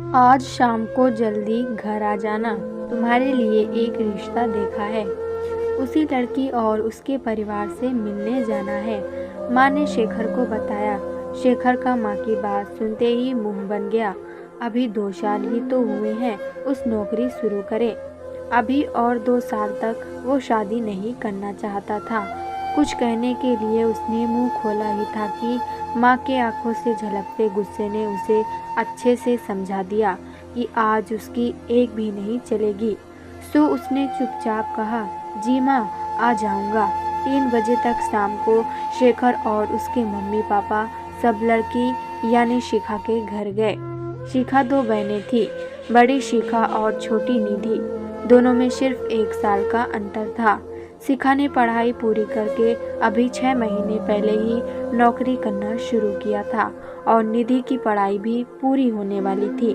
आज शाम को जल्दी घर आ जाना, तुम्हारे लिए एक रिश्ता देखा है। उसी लड़की और उसके परिवार से मिलने जाना है, माँ ने शेखर को बताया। शेखर का माँ की बात सुनते ही मुंह बन गया। अभी 2 साल ही तो हुए हैं उस नौकरी शुरू करे। अभी और 2 साल तक वो शादी नहीं करना चाहता था। कुछ कहने के लिए उसने मुंह खोला ही था कि माँ के आंखों से झलकते गुस्से ने उसे अच्छे से समझा दिया कि आज उसकी एक भी नहीं चलेगी। सो उसने चुपचाप कहा, जी माँ, आ जाऊँगा। 3 बजे तक शाम को शेखर और उसके मम्मी पापा सब लड़की यानी शिखा के घर गए। शिखा 2 बहनें थी, बड़ी शिखा और छोटी निधि। दोनों में सिर्फ 1 साल का अंतर था। शिखा ने पढ़ाई पूरी करके अभी 6 महीने पहले ही नौकरी करना शुरू किया था और निधि की पढ़ाई भी पूरी होने वाली थी।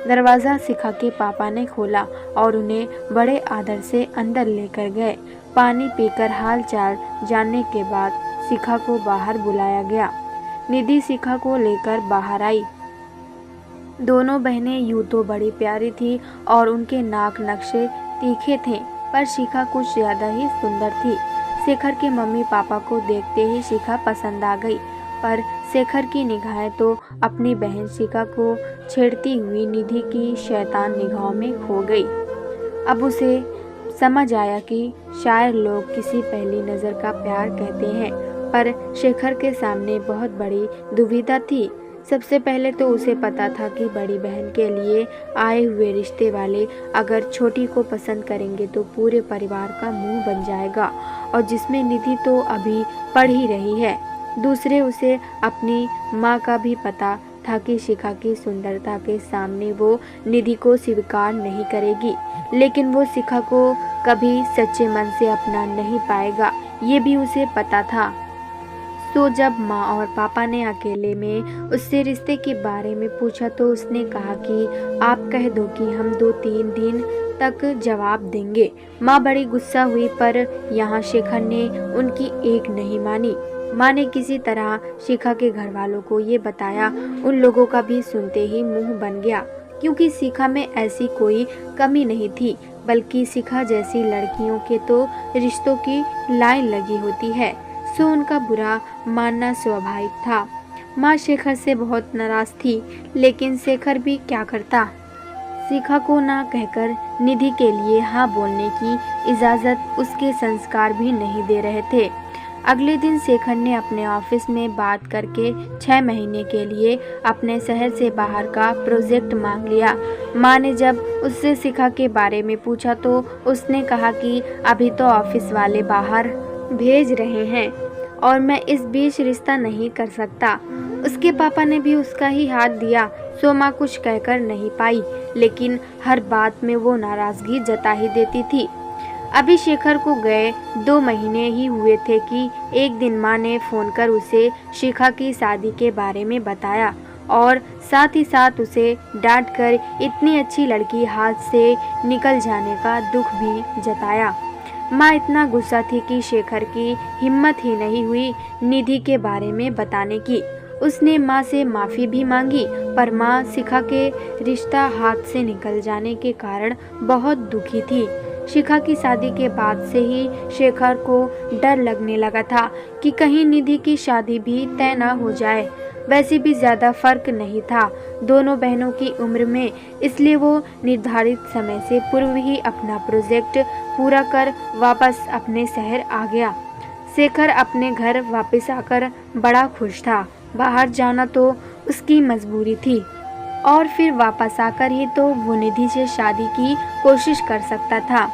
दरवाज़ा शिखा के पापा ने खोला और उन्हें बड़े आदर से अंदर लेकर गए। पानी पीकर हाल चाल जानने के बाद शिखा को बाहर बुलाया गया। निधि शिखा को लेकर बाहर आई। दोनों बहनें यूं तो बड़ी प्यारी थी और उनके नाक नक्शे तीखे थे, पर शिखा कुछ ज़्यादा ही सुंदर थी। शेखर के मम्मी पापा को देखते ही शिखा पसंद आ गई, पर शेखर की निगाहें तो अपनी बहन शिखा को छेड़ती हुई निधि की शैतान निगाहों में खो गई। अब उसे समझ आया कि शायद लोग किसी पहली नज़र का प्यार कहते हैं, पर शेखर के सामने बहुत बड़ी दुविधा थी। सबसे पहले तो उसे पता था कि बड़ी बहन के लिए आए हुए रिश्ते वाले अगर छोटी को पसंद करेंगे तो पूरे परिवार का मुंह बन जाएगा, और जिसमें निधि तो अभी पढ़ ही रही है। दूसरे उसे अपनी माँ का भी पता था कि शिखा की सुंदरता के सामने वो निधि को स्वीकार नहीं करेगी, लेकिन वो शिखा को कभी सच्चे मन से अपना नहीं पाएगा, ये भी उसे पता था। तो जब माँ और पापा ने अकेले में उससे रिश्ते के बारे में पूछा तो उसने कहा कि आप कह दो कि हम 2-3 दिन तक जवाब देंगे। माँ बड़ी गुस्सा हुई, पर यहाँ शेखर ने उनकी एक नहीं मानी। माँ ने किसी तरह शिखा के घर वालों को ये बताया। उन लोगों का भी सुनते ही मुंह बन गया, क्योंकि शिखा में ऐसी कोई कमी नहीं थी, बल्कि शिखा जैसी लड़कियों के तो रिश्तों की लाइन लगी होती है। सो उनका बुरा मानना स्वाभाविक था। माँ शेखर से बहुत नाराज थी, लेकिन शेखर भी क्या करता। शिखा को ना कहकर निधि के लिए हाँ बोलने की इजाज़त उसके संस्कार भी नहीं दे रहे थे। अगले दिन शेखर ने अपने ऑफिस में बात करके 6 महीने के लिए अपने शहर से बाहर का प्रोजेक्ट मांग लिया। माँ ने जब उससे शिखा के बारे में पूछा तो उसने कहा कि अभी तो ऑफिस वाले बाहर भेज रहे हैं और मैं इस बीच रिश्ता नहीं कर सकता। उसके पापा ने भी उसका ही हाथ दिया। सो माँ कुछ कहकर नहीं पाई, लेकिन हर बात में वो नाराज़गी जता ही देती थी। अभी शेखर को गए 2 महीने ही हुए थे कि एक दिन माँ ने फ़ोन कर उसे शिखा की शादी के बारे में बताया और साथ ही साथ उसे डांट कर इतनी अच्छी लड़की हाथ से निकल जाने का दुख भी जताया। माँ इतना गुस्सा थी कि शेखर की हिम्मत ही नहीं हुई निधि के बारे में बताने की। उसने माँ से माफ़ी भी मांगी, पर माँ शिखा के रिश्ता हाथ से निकल जाने के कारण बहुत दुखी थी। शिखा की शादी के बाद से ही शेखर को डर लगने लगा था कि कहीं निधि की शादी भी तय न हो जाए। वैसे भी ज़्यादा फर्क नहीं था दोनों बहनों की उम्र में, इसलिए वो निर्धारित समय से पूर्व ही अपना प्रोजेक्ट पूरा कर वापस अपने शहर आ गया। शेखर अपने घर वापस आकर बड़ा खुश था। बाहर जाना तो उसकी मजबूरी थी और फिर वापस आकर ही तो वो निधि से शादी की कोशिश कर सकता था।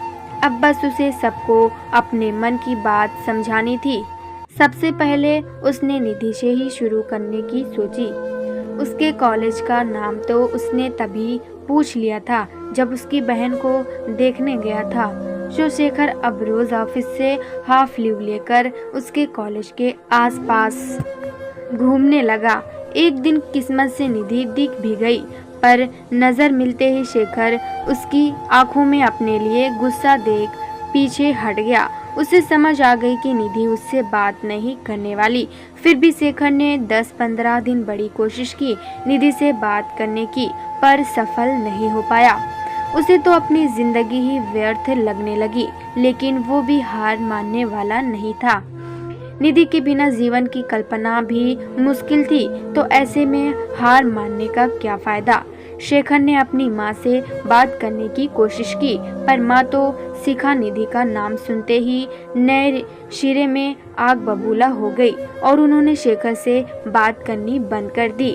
अब बस उसे सबको अपने मन की बात समझानी थी। सबसे पहले उसने निधि से ही शुरू करने की सोची। उसके कॉलेज का नाम तो उसने तभी पूछ लिया था जब उसकी बहन को देखने गया था। जो शेखर अब रोज ऑफिस से हाफ लीव लेकर उसके कॉलेज के आसपास घूमने लगा। एक दिन किस्मत से निधि दिख भी गई, पर नज़र मिलते ही शेखर उसकी आंखों में अपने लिए गुस्सा देख पीछे हट गया। उसे समझ आ गई कि निधि उससे बात नहीं करने वाली। फिर भी शेखर ने 10-15 दिन बड़ी कोशिश की निधि से बात करने की, पर सफल नहीं हो पाया। उसे तो अपनी जिंदगी ही व्यर्थ लगने लगी, लेकिन वो भी हार मानने वाला नहीं था। निधि के बिना जीवन की कल्पना भी मुश्किल थी, तो ऐसे में हार मानने का क्या फायदा। शेखर ने अपनी माँ से बात करने की कोशिश की, पर माँ तो शिखा निधि का नाम सुनते ही नए सिरे में आग बबूला हो गई और उन्होंने शेखर से बात करनी बंद कर दी।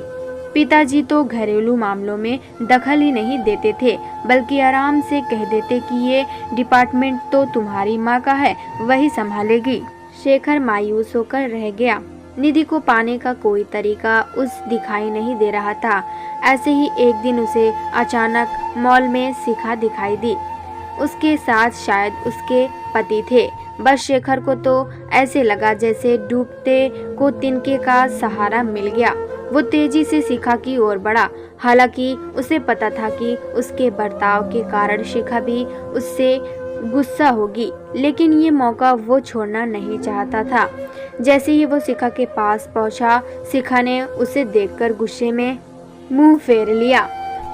पिताजी तो घरेलू मामलों में दखल ही नहीं देते थे, बल्कि आराम से कह देते कि ये डिपार्टमेंट तो तुम्हारी माँ का है, वही संभालेगी। शेखर मायूस होकर रह गया। निधि को पाने का कोई तरीका उस दिखाई नहीं दे रहा था। ऐसे ही एक दिन उसे अचानक मॉल में शिखा दिखाई दी। उसके साथ शायद उसके पति थे। बस शेखर को तो ऐसे लगा जैसे डूबते को तिनके का सहारा मिल गया। वो तेजी से शिखा की ओर बढ़ा। हालांकि उसे पता था कि उसके बर्ताव के कारण शिखा भी उससे गुस्सा होगी, लेकिन ये मौका वो छोड़ना नहीं चाहता था। जैसे ही वो शिखा के पास पहुंचा, शिखा ने उसे देखकर गुस्से में मुंह फेर लिया।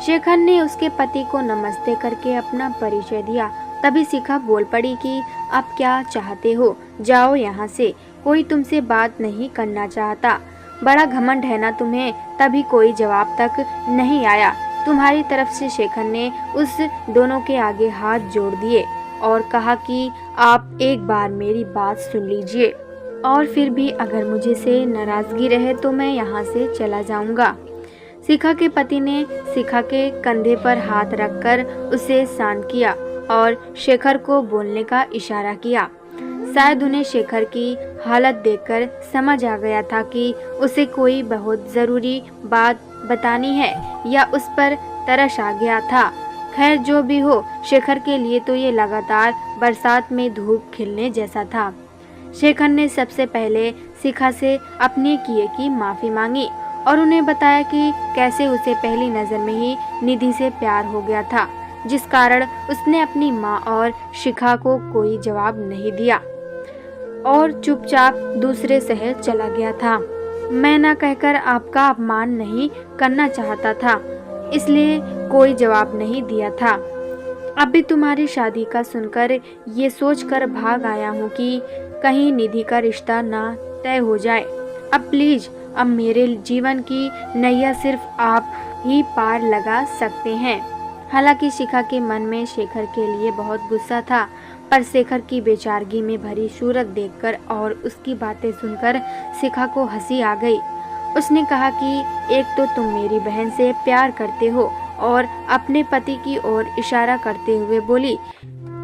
शेखर ने उसके पति को नमस्ते करके अपना परिचय दिया। तभी शिखा बोल पड़ी कि आप क्या चाहते हो, जाओ यहाँ से, कोई तुमसे बात नहीं करना चाहता। बड़ा घमंड है ना तुम्हें। तभी कोई जवाब तक नहीं आया। तुम्हारी तरफ से शेखर ने उस दोनों के आगे हाथ जोड़ दिए और कहा कि आप एक बार मेरी बात सुन लीजिए, और फिर भी अगर मुझे से नाराजगी रहे तो मैं यहाँ से चला जाऊंगा। शिखा के पति ने शिखा के कंधे पर हाथ रखकर उसे शांत किया और शेखर को बोलने का इशारा किया। शायद उन्हें शेखर की हालत देखकर समझ आ गया था कि उसे कोई बहुत जरूरी बात बतानी है या उस पर तरस आ गया था। खैर जो भी हो, शेखर के लिए तो ये लगातार बरसात में धूप खिलने जैसा था। शेखर ने सबसे पहले शिखा से अपने किए की माफी मांगी और उन्हें बताया कि कैसे उसे पहली नजर में ही निधि से प्यार हो गया था, जिस कारण उसने अपनी माँ और शिखा को कोई जवाब नहीं दिया और चुपचाप दूसरे शहर चला गया था। मैं ना कहकर आपका अपमान नहीं करना चाहता था, इसलिए कोई जवाब नहीं दिया था। अब भी तुम्हारी शादी का सुनकर ये सोचकर भाग आया हूँ कि कहीं निधि का रिश्ता ना तय हो जाए। अब प्लीज, अब मेरे जीवन की नैया सिर्फ आप ही पार लगा सकते हैं। हालांकि शिखा के मन में शेखर के लिए बहुत गुस्सा था, पर शेखर की बेचारगी में भरी सूरत देखकर और उसकी बातें सुनकर शिखा को हंसी आ गई। उसने कहा कि एक तो तुम मेरी बहन से प्यार करते हो और अपने पति की ओर इशारा करते हुए बोली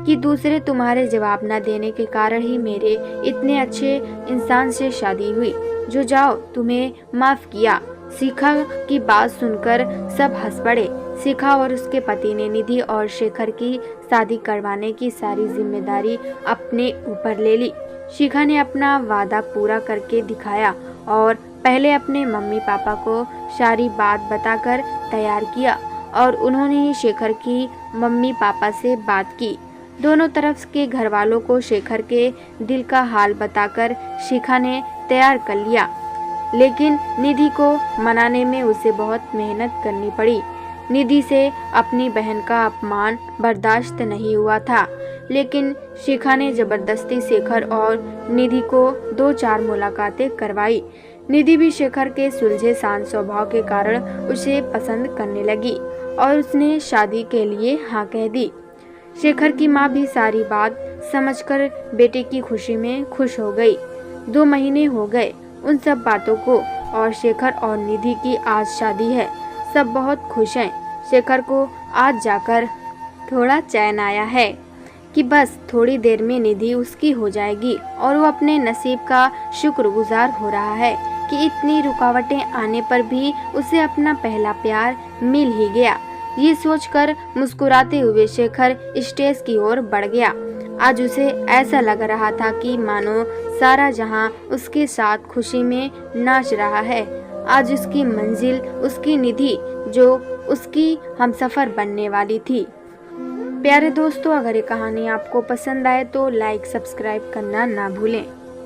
कि दूसरे तुम्हारे जवाब न देने के कारण ही मेरे इतने अच्छे इंसान से शादी हुई, जो जाओ तुम्हें माफ किया। शिखा की बात सुनकर सब हंस पड़े। शिखा और उसके पति ने निधि और शेखर की शादी करवाने की सारी जिम्मेदारी अपने ऊपर ले ली। शिखा ने अपना वादा पूरा करके दिखाया और पहले अपने मम्मी पापा को सारी बात बताकर तैयार किया और उन्होंने ही शेखर की मम्मी पापा से बात की। दोनों तरफ के घर वालों को शेखर के दिल का हाल बताकर शिखा ने तैयार कर लिया, लेकिन निधि को मनाने में उसे बहुत मेहनत करनी पड़ी। निधि से अपनी बहन का अपमान बर्दाश्त नहीं हुआ था, लेकिन शिखा ने जबरदस्ती शेखर और निधि को 2-4 मुलाकातें करवाई। निधि भी शेखर के सुलझे शांत स्वभाव के कारण उसे पसंद करने लगी और उसने शादी के लिए हाँ कह दी। शेखर की माँ भी सारी बात समझकर बेटे की खुशी में खुश हो गई। 2 महीने हो गए उन सब बातों को और शेखर और निधि की आज शादी है। सब बहुत खुश हैं। शेखर को आज जाकर थोड़ा चैन आया है कि बस थोड़ी देर में निधि उसकी हो जाएगी और वो अपने नसीब का शुक्रगुजार हो रहा है कि इतनी रुकावटें आने पर भी उसे अपना पहला प्यार मिल ही गया। ये सोचकर मुस्कुराते हुए शेखर स्टेज की ओर बढ़ गया। आज उसे ऐसा लग रहा था कि मानो सारा जहां उसके साथ खुशी में नाच रहा है। आज उसकी मंजिल उसकी निधि, जो उसकी हमसफर बनने वाली थी। प्यारे दोस्तों, अगर ये कहानी आपको पसंद आए तो लाइक सब्सक्राइब करना ना भूलें।